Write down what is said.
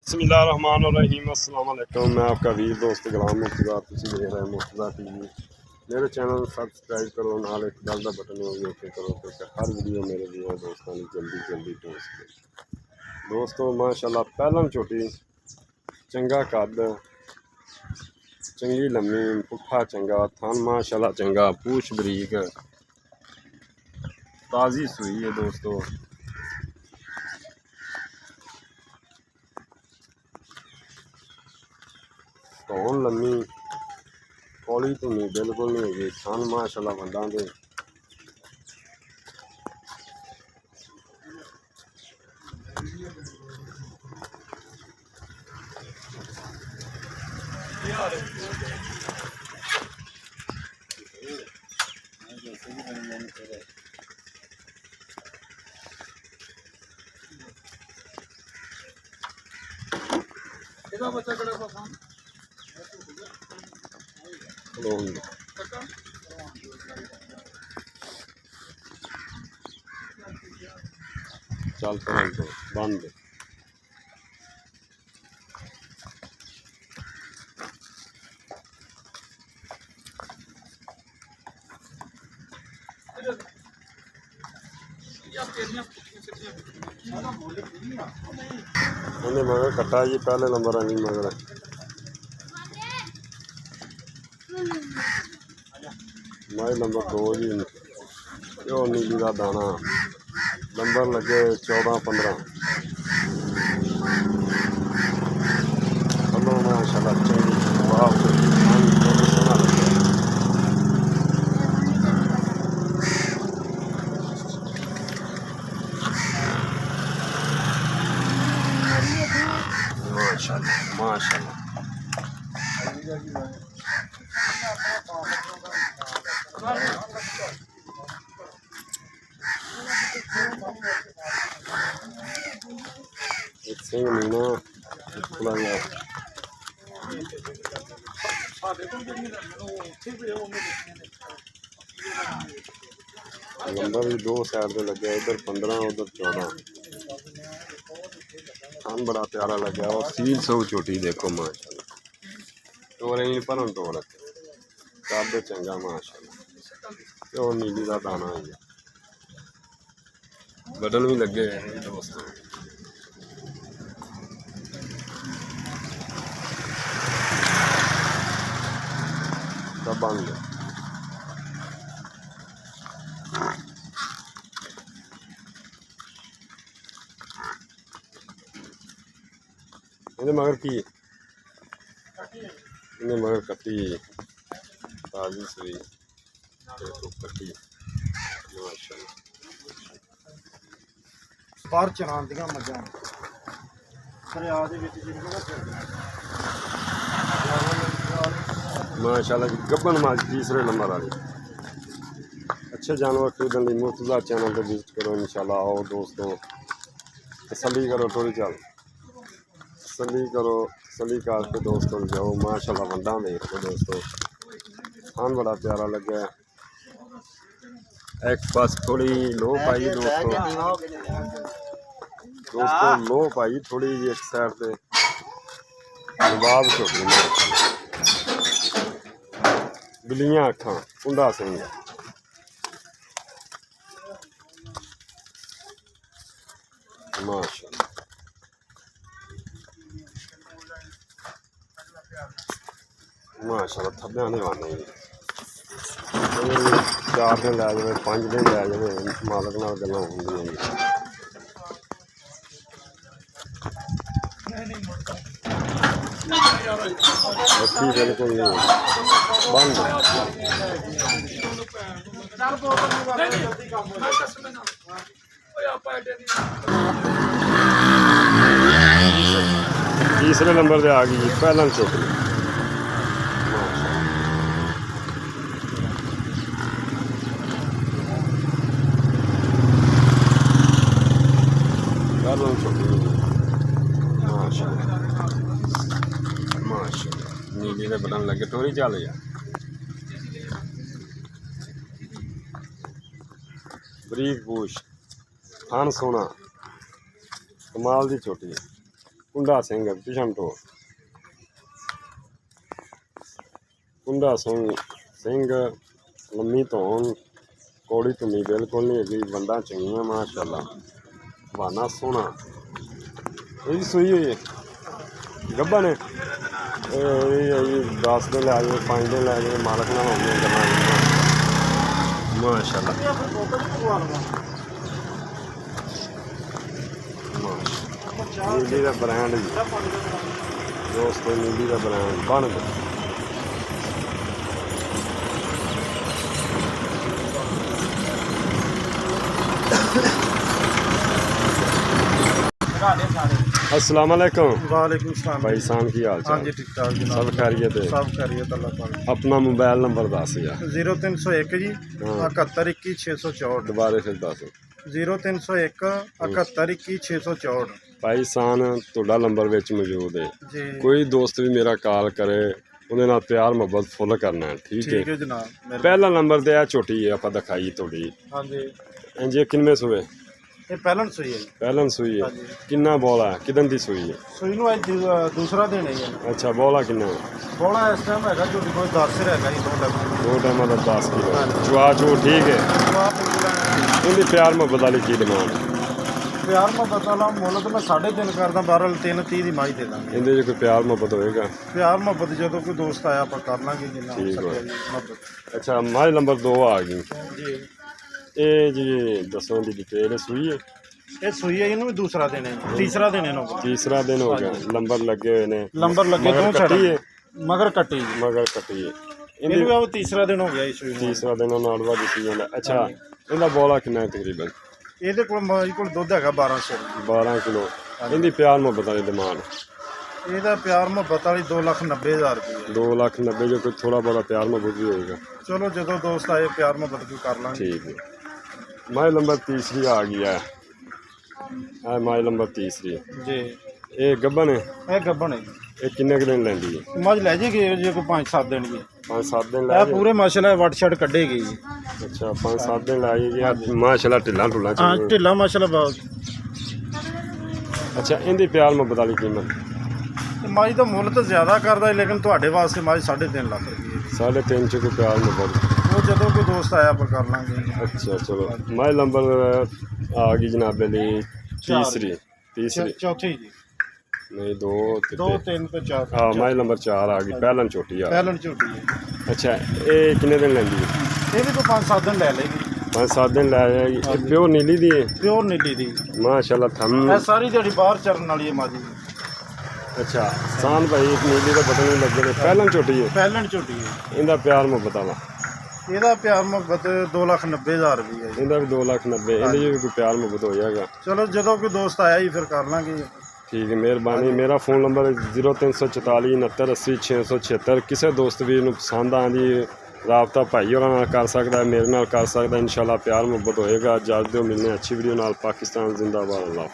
बिस्मिल्लाहिर्रहमानिर्रहीम। अस्सलाम वालेकुम। मैं आपका वीर दोस्त गुलाम मुर्तज़ा। तुसीं देख रहे मुर्तज़ा टीवी। मेरे चैनल सबसक्राइब करो, नाल एक बेल का बटन होगी ओके करो क्योंकि हर वीडियो मेरे व्यूअर दोस्तों की जल्दी जल्दी पहुँच सके। दोस्तों माशाल्लाह पहलन छोटी चंगा कद चंगी लम्मी पुट्ठा चंगा थन माशाल्लाह चंगा पूछ बरीक ताज़ी सूई है दोस्तों। धौन लम्मी कौली धुनी बिल्कुल नहीं होगी। थन माशाल्लाह वंडा दे चल तो बंद मगर कट्टा जी पहले नंबर आनी मगर माई नंबर 2 जी प्यो नीली का दाना नंबर लगे 14-15 चलो माशाल्लाह चंगी वाह सोना लगे। माशाल्लाह माशाल्लाह एक सिंह नीना खुला गया नंबर भी 2 साइड से लगे इधर 15 उधर 14 खान बड़ा प्यारा लगे और सील सौ छोटी देखो माशाल्लाह टोरे ही पर टोर कद चंगा माशाल्लाह प्यो नीली का दाना है बटन भी लगे हैं दोस्तों। सब बंद मगर की मगर कट्टी ताजी सुई कट्टी माशाल्लाह बाहर चरांदियां मझां दरिया दे विच माशाल्लाह गब्बन माज तीसरे नंबर वाली। अच्छे जानवर खरीदने लिए मुर्तज़ा चैनल पर विजिट करो इंशाल्लाह। आओ दोस्तों तसल्ली करो थोड़ी चल तसल्ली करो तसल्ली करके दोस्तों जाओ माशाल्लाह वंडा देखो दोस्तों खान बड़ा प्यारा लगे। एक बस थोड़ी लो पाई दोस्तों लो पाई थोड़ी जी एक साइड से नवाब छोटी बिलियां अखा कुंडा सिंह माशाल्लाह माशाल्लाह थब्बे आने वाले 4 दिन लै जाए 5 दिन लै जाए मालक नाल गल्लां होंदियां बच्ची बिल्कुल नहीं बंद तीसरे नंबर पे आ गई पहला छोटी नीली के बटन लगे टोरी चल जा बरीक पूछ खान सोना कमाल की छोटी ਕੁੰਡਾ ਸਿੰਘ ਪਿਛਮ ਤੋਂ ਕੁੰਡਾ ਸਿੰਘ ਲੰਮੀ ਧੌਣ ਕੋੜੀ ਧੁੰਨੀ ਬਿਲਕੁਲ ਨਹੀਂ ਹੈਗੀ ਬੰਦਾ ਚੰਗੀਆਂ ਮਾਸ਼ਾਅੱਲਾ ਬਹਾਨਾ ਸੋਹਣਾ ਇਹ ਸੂਈ ਹੋਈ ਹੈ ਗੱਭਾ ਨੇ ਇਹ 10 ਦਿਨ ਲੈ ਜਾਏ 5 ਦਿਨ ਲੈ ਜਾਏ ਮਾਲਕ ਨਾਲ ਹੋਣੀਆਂ ਗੱਲਾਂ ਮਾਸ਼ਾਅੱਲਾ ਨੀਲੀ ਦਾ ਬ੍ਰਾਂਡ ਜੀ ਦੋਸਤੋ ਨੀਲੀ ਦਾ ਬ੍ਰਾਂਡ ਬਣ ਗਿਆ अस्सलाम वालेकुम वालेकुम सलाम भाई साहब की हाल हाँ चाल जी ठीक ठाक जनाब सब खैरियत है सब खैरियत अल्लाह पाक अपना मोबाइल नंबर दस यार 0301 जी हाँ। 71 21 664 दोबारा फिर दस 0301 71 21 664 ਭਾਈ ਸਾਨ ਤੁਹਾਡਾ ਨੰਬਰ ਵਿੱਚ ਮੌਜੂਦ ਹੈ जी ਕੋਈ ਦੋਸਤ ਵੀ ਮੇਰਾ ਕਾਲ ਕਰੇ ਉਹਦੇ ਨਾਲ ਪਿਆਰ ਮੁਹੱਬਤ ਫੁੱਲ ਕਰਨਾ ਹੈ ਠੀਕ ठीक ਹੈ है जनाब मेरे ਪਹਿਲਾ ਨੰਬਰ ਤੇ ਆ ਛੋਟੀ ਹੈ ਆਪਾਂ ਦਿਖਾਈ ਤੁਹਾਡੀ हाँ जी ਇੰਜੇ ਕਿੰਨੇ ਸੂਏ ये पहलन सुई है ਪਹਿਲਾਂ ਸੂਈ ਹੈ ਹਾਂਜੀ। ਕਿੰਨਾ ਬੋਲਾ ਕਿਦਨ ਦੀ ਸੂਈ ਹੈ सुई नु आज दूसरा दिन है ये ਅੱਛਾ ਬੋਲਾ ਕਿੰਨਾ ਹੈ बोला इस टाइम हैगा जो कोई 10 से रहेगा ये 2 लग ਦੋ ਟਾਈਮਾਂ ਦਾ 10 ਕਿਲੋ ਹਾਂਜੀ। ਜਵਾ ਜੋ ਠੀਕ ਹੈ तो आप बिल्कुल ਇਹਦੀ ਪਿਆਰ ਮੁਹੱਬਤ ਵਾਲੀ ਕੀ ਡਿਮਾਂਡ प्यार में बता ला मुल तो मैं 3.5 करदा 12:30 ਦੀ ਮਾਈ ਦੇ ਦਾਂਗੇ ਇਹਦੇ 'ਚ ਕੋਈ ਪਿਆਰ ਮੁਹੱਬਤ ਹੋਏਗਾ ਪਿਆਰ ਮੁਹੱਬਤ ਜਦੋਂ ਕੋਈ ਦੋਸਤ ਆਇਆ ਆਪਾਂ ਕਰ ਲਾਂਗੇ ਜਿੰਨਾ ਹੋ ਠੀਕ ਸਕਿਆ ਹੈ। ਜੀ ਮੁਹੱਬਤ ਅੱਛਾ ਮਾਈ ਨੰਬਰ 2 ਆ ਗਈ ਜੀ ਇਹ ਜੀ ਦੱਸੋ ਦੀ ਡਿਟੇਲ ਸੂਈ ਹੈ ਇਹ ਸੂਈ ਹੈ ਇਹਨੂੰ ਵੀ ਦੂਸਰਾ ਦਿਨ ਹੈ ਤੀਸਰਾ ਦਿਨ ਇਹਨੂੰ ਤੀਸਰਾ ਦਿਨ ਹੋ ਗਿਆ ਨੰਬਰ ਲੱਗੇ ਹੋਏ ਨੇ ਨੰਬਰ ਲੱਗੇ ਮਗਰ ਦੋ ਕੱਟੀ ਹੈ ਮਗਰ ਕੱਟੀ ਜੀ ਮਗਰ ਕੱਟੀ ਹੈ ਇਹਨੂੰ ਵੀ ਆਹ ਤੀਸਰਾ ਦਿਨ ਹੋ ਗਿਆ ਇਸ ਸੂਈ ਨੂੰ ਤੀਸਰਾ ਦਿਨ ਉਹ ਨਾੜਵਾ ਦਿੱਤੀ ਜਾਂਦਾ ਅੱਛਾ ਇਹਦਾ ਬੋਲਾ ਕਿੰਨਾ ਹੈ ਤਕਰੀਬਨ ਇਹਦੇ ਕੋਲ ਮਾਈ ਕੋਲ ਦੁੱਧ ਹੈਗਾ 1200 12 ਕਿਲੋ ਇਹਦੀ ਪਿਆਰ ਮੁਹੱਬਤ ਵਾਲੀ ਡਿਮਾਂਡ ਇਹਦਾ ਪਿਆਰ ਮੁਹੱਬਤ ਵਾਲੀ 2,90,000 ਰੁਪਏ 2,90,000 ਜੋ ਕੋਈ ਥੋੜਾ ਬਹੁਤਾ ਪਿਆਰ ਮੁਹੱਬਤ ਵੀ ਹੋਏਗਾ ਚਲੋ ਜਦੋਂ ਦੋਸਤ ਆਏ ਪਿਆਰ ਮੁਹੱਬਤ ਵੀ ਕਰ ਲਾਂਗੇ ਠੀਕ ਹੈ ਮਾਈ ਨੰਬਰ ਤੀਸਰੀ ਆ ਗਈ ਹੈ ਆ ਮਾਈ ਨੰਬਰ ਤੀਸਰੀ ਜੀ ਇਹ ਗੱਭਣ ਹੈ ਇਹ ਗੱਭਣ ਹੈ ਇਹ ਕਿੰਨੇ ਕੁ ਦਿਨ ਲੈਂਦੀ ਹੈ ਮੱਝ ਲੈ ਜੇਗੀ ਜੇ ਕੋਈ 5-7 ਦਿਨ ਦੀ 5-7 ਦਿਨ ਲੈ ਇਹ ਪੂਰੇ ਮਾਸ਼ਾਅੱਲਾ ਵੱਟ ਛੱਡ ਕੱਢੇਗੀ ਜੀ ਅੱਛਾ 5-7 ਦਿਨ ਲਾਏਗੀ ਮਾਸ਼ਾਅੱਲਾ ਢਿੱਲਾਂ ਢੁੱਲਾਂ ਹਾਂ ਚ ਢਿੱਲਾ ਮਾਸ਼ਾਅੱਲਾ ਬਹੁਤ ਅੱਛਾ ਇਹਦੀ ਪਿਆਰ ਮੁਹੱਬਤ ਵਾਲੀ ਕੀਮਤ ਤੇ ਮੱਝ ਦਾ ਮੁੱਲ ਤਾਂ ਜ਼ਿਆਦਾ ਕਰਦਾ ਹੈ ਲੇਕਿਨ ਤੁਹਾਡੇ ਵਾਸਤੇ ਮੱਝ 3.5 ਲੱਖ ਰੁਪਏ 3.5 ਚ ਕੋਈ ਪਿਆਰ ਮੁਹੱਬਤ ਉਹ ਜਦੋਂ ਕੋਈ ਦੋਸਤ ਆਇਆ ਆਪਾਂ ਕਰ ਲਾਂਗੇ ਅੱਛਾ ਚਲੋ ਮਾਈ ਨੰਬਰ ਆ ਗਈ ਜਨਾਬੇ ਲਈ ਤੀਸਰੀ ਚੌਥੀ ਜੀ ਨਹੀਂ 2 2 3 ਤੇ 4 ਹਾਂ ਮਾਈ ਨੰਬਰ 4 ਆ ਗਈ ਪਹਿਲਾਂ ਛੋਟੀ ਆ ਪਹਿਲਣ ਝੋਟੀ ਹੈ ਅੱਛਾ ਇਹ ਕਿੰਨੇ ਦਿਨ ਲੈਂਦੀ ਹੈ ਇਹ ਵੀ ਕੋਈ 5-7 ਦਿਨ ਲੈ ਲਏਗੀ 5-7 ਦਿਨ ਲੈ ਜਾਏਗੀ ਇਹ ਪਿਓਰ ਨੀਲੀ ਦੀ ਹੈ ਪਿਓਰ ਨੀਲੀ ਦੀ ਮਾਸ਼ਾਅੱਲਾ ਥੰਮ ਇਹ ਸਾਰੀ ਜਿਹੜੀ ਬਾਹਰ ਚਰਨ ਵਾਲੀ ਹੈ ਮਾਜੀ ਅੱਛਾ ਸਾਨ ਭਾਈ ਇੱਕ ਨੀਲੀ ਦਾ ਬਟਨ ਨਹੀਂ ਲੱਗੇ ਨੇ ਪਹਿਲਾਂ ਛੋਟੀ ਹੈ ਪਹਿਲਣ ਝੋਟੀ ਹੈ ਇਹਦਾ ਪਿਆਰ ਮੁਹੱਬਤ ਵਾਲਾ ਇਹਦਾ ਪਿਆਰ ਮੁਹੱਬਤ 2,90,000 ਰੁਪਏ ਹੈ ਜੀ। ਇਹਦਾ ਵੀ 2,90,000 ਇਹਦੇ 'ਚ ਵੀ ਕੋਈ ਪਿਆਰ ਮੁਹੱਬਤ ਹੋ ਜਾਏਗਾ ਚਲੋ ਜਦੋਂ ਕੋਈ ਦੋਸਤ ਆਇਆ ਹੀ ਫਿਰ ਕਰ ਲਾਂਗੇ ਠੀਕ ਹੈ ਮਿਹਰਬਾਨੀ ਮੇਰਾ ਫੋਨ ਨੰਬਰ 0344 69 80 676 ਕਿਸੇ ਦੋਸਤ ਵੀਰ ਨੂੰ ਪਸੰਦ ਆਂਦੀ ਰਾਬਤਾ ਭਾਈ ਹੋਰਾਂ ਨਾਲ ਕਰ ਸਕਦਾ ਹੈ ਮੇਰੇ ਨਾਲ ਕਰ ਸਕਦਾ ਇਨਸ਼ਾਅੱਲਾ ਪਿਆਰ ਮੁਹੱਬਤ ਹੋਏਗਾ ਜਲਦ ਦਿਓ ਮਿਲਨੇ ਅੱਛੀ ਵੀਡੀਓ ਨਾਲ ਪਾਕਿਸਤਾਨ ਜ਼ਿੰਦਾਬਾਦ ਅੱਲਾਹ